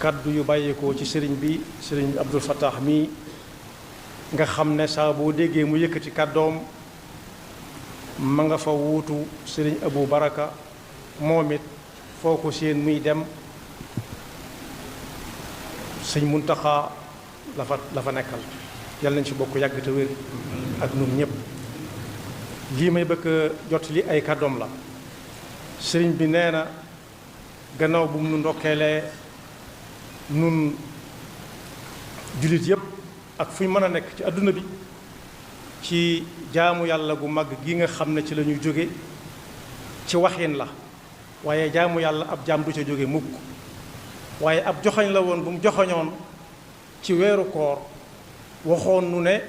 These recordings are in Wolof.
kaddu yu bàyyeekoo ci sëriñ bi sëriñ Abdul Fattah mi nga xam ne saa boo déggee mu yëkkati kàddoom ma nga fa wuutu sëriñ Abu Baraka moom it foo ko seen muy dem sëñ Muntaxa la fa nekkal yàlla nañ ci bokk yàgg te wér ak nun ñëpp. lii may bëgg jot li ay kàddoom la sëriñ bi nee na gannaaw bu mu nu ndokkeelee nun jullit yëpp ak fu ñu mën a nekk ci àdduna bi ci jaamu yàlla gu mag gi nga xam ne ci la ñuy jóge ci waxin la waaye jaamu yàlla ab jaam du ca jóge mukk waaye ab joxoñ la woon bu mu joxoñoon ci weeru koor waxoon nu ne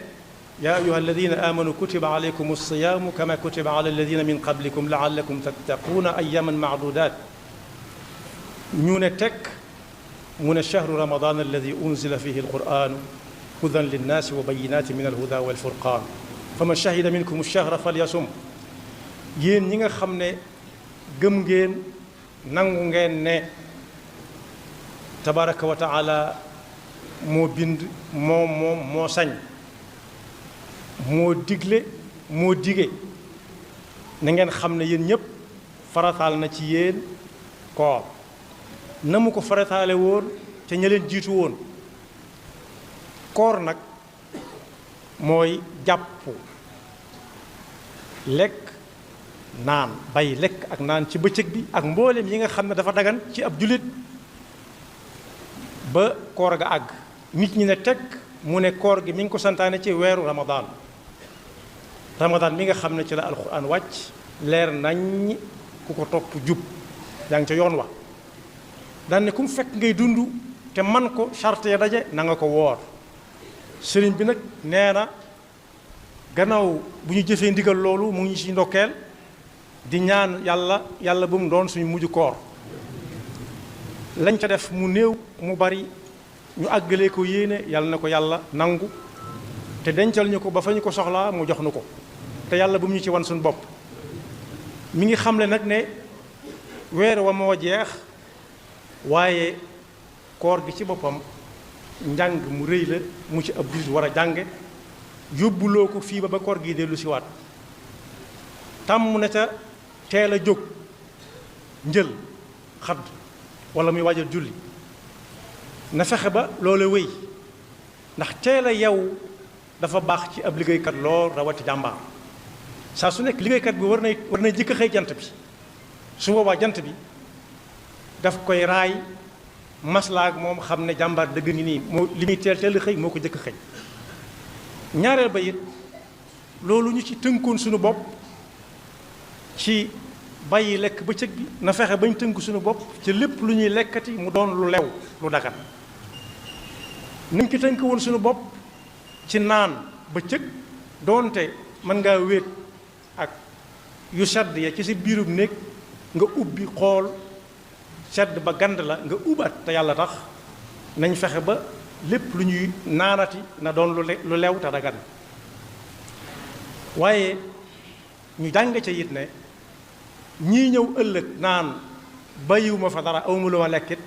yaa ayuha alladina amanu kutiba alaykum alsiyaamu kama kutiba ala alladina min qablikum laallakum tattaquuna ayaman maadudat ñu ne tekk mu ne chahru ramadan alladi unzila fihi alquranu hudan linnaasi wa bayinati min alhuda walfurqan faman shahida minkum alchahra falyasum. yéen ñi nga xam ne gëm ngeen nangu ngeen ne tabaraka wa taala moo bind moo sañ moo digle moo dige na ngeen xam ne yéen ñëpp farataal na ci yéen koor na mu ko farataale woon te ña leen jiitu woon. koor nag mooy jàpp lekk naan bay lekk ak naan ci bëccëg bi ak mboolem yi nga xam ne dafa dagan ci ab jullit ba koor ga àgg. nit ñi ne teg mu ne koor gi mi ngi ko santaane ci weeru ramadan mi nga xam ne ci la alquran wàcc leer nañ ku ko topp jub yaa ngi ca yoon wa daan ne ku mu fekk ngay dund te man ko charte ya daje na nga ko woor. sëriñ bi nag nee na gannaaw bu ñu jëfee ndigal loolu mu ngi ci ndokkeel di ñaan yàlla bu mu doon suñu mujj koor lañ ca def mu néew mu bari ñu àggalee ko yéene yàlla na ko yàlla nangu te dencal ñu ko ba fa ñu ko soxlaa mu jox nu ko te yàlla bu mu ñu ci wan suñu bopp. mi ngi xamle nag ne weer wa moo jeex waaye koor gi ci boppam njàng mu rëy la mu ci ab jullit war a jànge yóbbuloo ko fii ba koor gi dellu si waat tàmm na ca teel a jóg njël xadd wala muy waajal julli na fexe ba loola wéy ndax teel a yow dafa baax ci ab liggéeykat lool rawati jàmbaar saa su nekk liggéeykat bi war na jëkk a xëy jant bi su boobaa jant bi daf koy raay maslaak moom xam ne jàmbaar dëgg ngi nii moo li muy teel xëy moo ko jëkk xëy. ñaareel ba it loolu ñu ci tënkoon suñu bopp ci bàyyi lekk bëccëg bi na fexe bañ tënk suñu bopp ci lépp lu ñuy lekkati mu doon lu lew lu dagan nañ ci tënk woon suñu bopp ci naan bëccëg doonte mën ngaa wéet ak yu sedd ya ci si biirub néeg nga ubbi xool sedd ba gand la nga ubbaat te yàlla tax nañ fexe ba lépp lu ñuy naanati na doon lu lew te dagan waaye ñu jàng ca it ne ñii ñëw ëllëg naan bàyyiwuma fa dara awma lu ma lekkit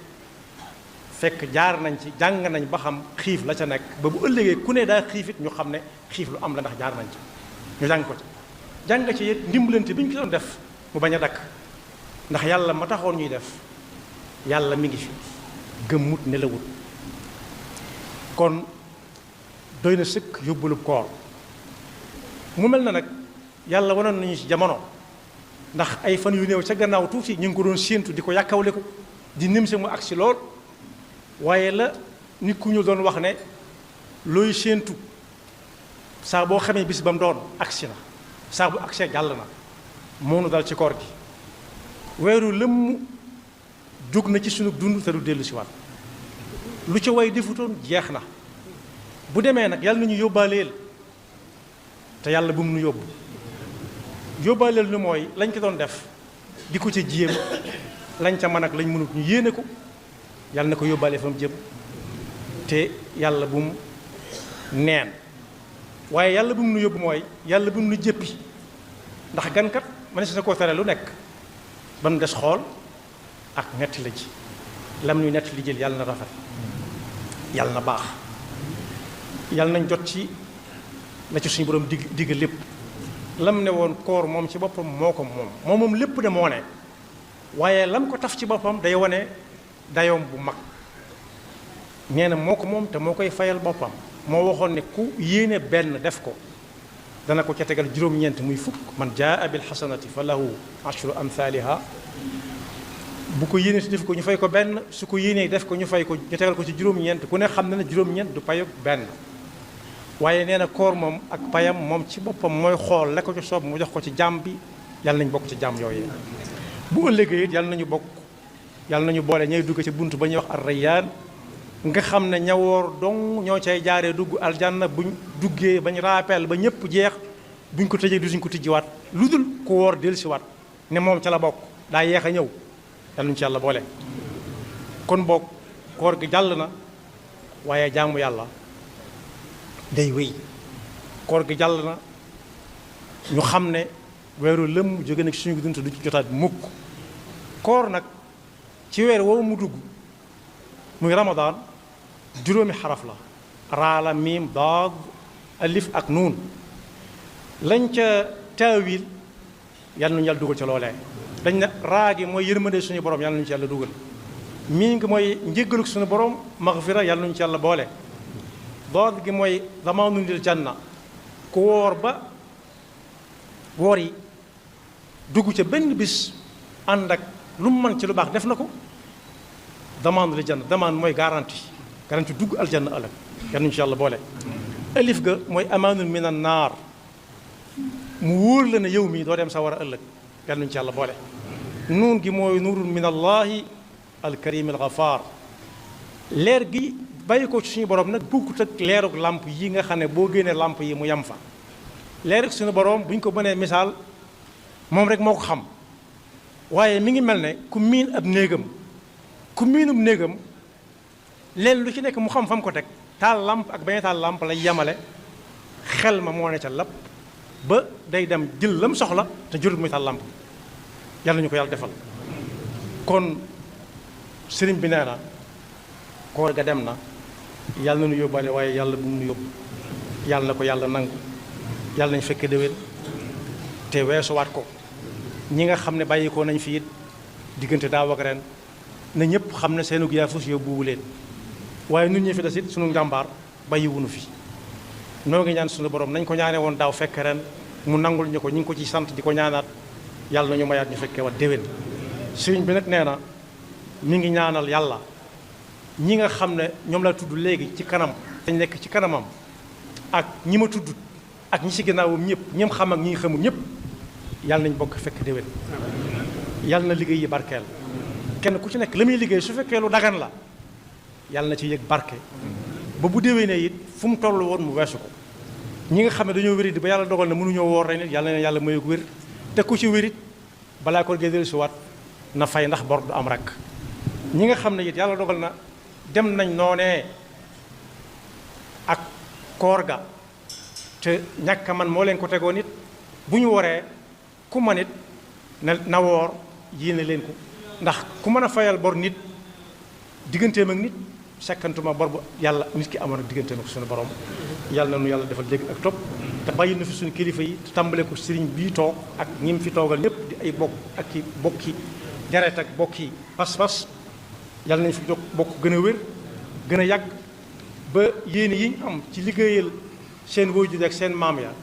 fekk jaar nañ ci jàng nañ ba xam xiif la ca nekk ba bu ëllëgee ku ne daa xiifit ñu xam ne xiif lu am la ndax jaar nañ ci ñu jàng ko ci jàng ci it ndimbalante bi ñu ko doon def mu bañ a dakk ndax yàlla ma taxoon ñuy def yàlla mi ngi fi gëmmut nelawut kon doy na sëkk yóbbulub koor mu mel na nag yàlla wanoon nañu ci jamono ndax ay fan yu néew ca gannaaw tuuti ñu ngi ko doon séentu di ko yàkkawleku di nim sa mu agsi lool waaye la nit ku ñu doon wax ne looy séentu saa boo xamee bis ba mu doon agsi na saa bu agsee jàll na moonu dal ci koor gi weeru lëmm jóg na ci sunu dund te du dellu si waat lu ca way defutoon jeex na bu demee nag yàlla nañu yóbbaaleel te yàlla bu mu nu yóbbu yóbbaaleel nu mooy lañ ko doon def di ko ca jiyam lañ ca mën ak lañ mënut ñu yéene ko yàlla na ko yóbbaalee fa mu jëm te yàlla bu mu neen waaye yàlla bu mu nu yóbbu mooy yàlla bu mu nu jéppi ndax gankat mënees na koo tere lu nekk ba mu des xool ak metti la ji lam ñu nett li jël yàlla na rafet yàlla na baax yàlla nañ jot ci la ci suñu borom digg lépp lam ne woon koor moom ci boppam moo ko moom lépp de moo ne waaye lam ko taf ci boppam day wane dayoom bu mag nee na moo ko moom te moo koy fayal boppam moo waxoon ne ku yéene benn def ko dana ko ca tegal juróom-ñeent muy fukk man jaa bil xasanati fa lahu ashru amthaliha bu ko yéene si def ko ñu fay ko benn su ko yéenee def ko ñu fay ko ñu tegal ko ci juróom-ñeent ku ne xam na ne juróom-ñeent du payu benn waaye nee na koor moom ak payam moom ci boppam mooy xool la ko ci soob mu jox ko ci jàmm bi yàlla nañu bokk ci jàmm yooyu bu ëllëgee it yàlla nañu boole ñay dugg ci bunt ba ñuy wax ar-rayyaan nga xam ne ñawoor dong ñoo cay jaaree dugg aljanna buñ duggee bañ rappel ba ñëpp jeex buñ ko tëjee duñ ko tijjiwaat lu dul ku woor dellusiwaat ne moom ca la bokk daa yeex a ñëw yàlla nañu ci yàlla boole kon bokk koor gi jàll na waaye jaamu yàlla day wéy koor gi jàll na ñu xam ne weeru lëmm jóge nag suñu dund du ci jotaat mukk koor nag ci weer woowu mu dugg muy ramadaan juróomi xaraf la raala miim daad alif ak nuun lañ ca taawil yàlla nañu yàlla dugal ca loolee dañ ne raa gi mooy yërmande suñu borom yàlla nañu ci yàlla dugal miim gi mooy njéggalu suñu borom maxfira yàlla nañu ci yàlla boole daad gi mooy damaanu lil janna ku woor ba woor yi dugg ca benn bis ànd ak lu mu mën ci lu baax def na ko damaanu lil janna damaan mooy garantie dugg aljanna ëllëg yal nañu ci yàlla boole alif ga mooy amaanun min an naar mu wóor la ne yow mii doo dem sa war a ëllëg yal nañu ci yàlla boole nuun gi mooy nuurun min allahi alkarim algafaar leer gi bàyyi ko ci suñu borom nag bukkut ak leeruk làmp yi nga xam ne boo génnee làmp yi mu yem fa leeruk suñu borom bu ñu ko mënee misaal moom rek moo ko xam waaye mi ngi mel ne ku miin ab néegam ku miinum néegam leen lu ci nekk mu xam fam ko teg taal làmp ak bañ a taal làmp lay yemale xel ma moo ne ca lapp ba day dem jël lam soxla te jurut muy taal làmp yàlla ñu ko yàlla defal kon sëriñ bi nee na koor ga dem na yàlla na nu yóbbaale waaye yàlla bu mu nu yóbbu yàlla na ko yàlla nangu yàlla nañu fekke déwén te weesuwaat ko ñi nga xam ne bàyyi ko nañ fi it diggante daaw ak ren na ñëpp xam ne seenu yaafus yóbbuwu leen waaye nun ñi fi des it sunu njàmbaar bàyyiwunu fi noo ngi ñaan sunu borom nañ ko ñaane woon daaw fekk ren mu nangul ñu ko ñu ngi ko ci sant di ko ñaanaat yàlla nañu mayaat ñu fekkee wat déwén sëriñ bi nag nee na mi ngi ñaanal yàlla ñi nga xam ne ñoom la tudd léegi ci kanam dañ nekk ci kanamam ak ñi ma tudd ak ñi ci ginnaawam ñëpp ñim xam ak ñi xamul ñëpp yàlla nañ bokk fekk déwén yàlla na liggéey yi barkeel kenn ku ci nekk la muy liggéey su fekkee lu dagan la yàlla na ci yëg barke ba bu déwénee it fu mu toll woon mu weesu ko ñi nga xam ne dañoo wérit ba yàlla dogal na mënuñoo woor rek nit yàlla na yàlla mayu wér te ku ci wérit balaa ko gédéel si waat na fay ndax bor du am rek ñi nga xam ne it yàlla dogal na dem nañ noonee ak koor ga te ñàkk man moo leen ko tegoon it bu ñu waree ku man it na woor yéene leen ko ndax ku mën a fayal bor nit digganteem ak nit sekkantuma bor bu yàlla nit ki amoon ak digganteem ak suñu borom yàlla na nu yàlla defal dégg ak topp te bàyyi na fi suñu kilifa yi te tàmbale ko sëriñ bii toog ak ñim fi toogal ñëpp di ay bokk ak ki bokki jareet ak bokki pas-pas yàlla nañ fi jóg bokk gën a wér gën a yàgg ba yéene yi ñu am ci liggéeyal seen waajur ak seen maam ya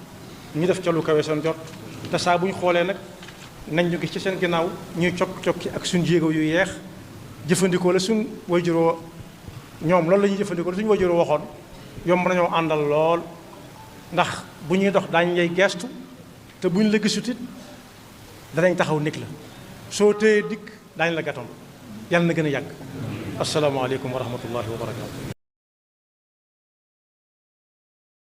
ñu def ca lu kawe seen jot te saa bu ñu xoolee nag nañ ñu gis ci seen ginnaaw ñuy cokki ak suñu jéego yu yeex jëfandikoo la suñ waajuroo ñoom loolu la ñuy jëfandikoo la suñu waajuroo waxoon yomb nañoo àndal lool ndax bu ñuy dox daañu lay gestu te bu ñu la gisut it danañ taxaw nekk la soo téyee dikk daañu la gàttoon yàlla na gën a yàgg asalaamaaleykum wa rahmatullahi wa barakaatu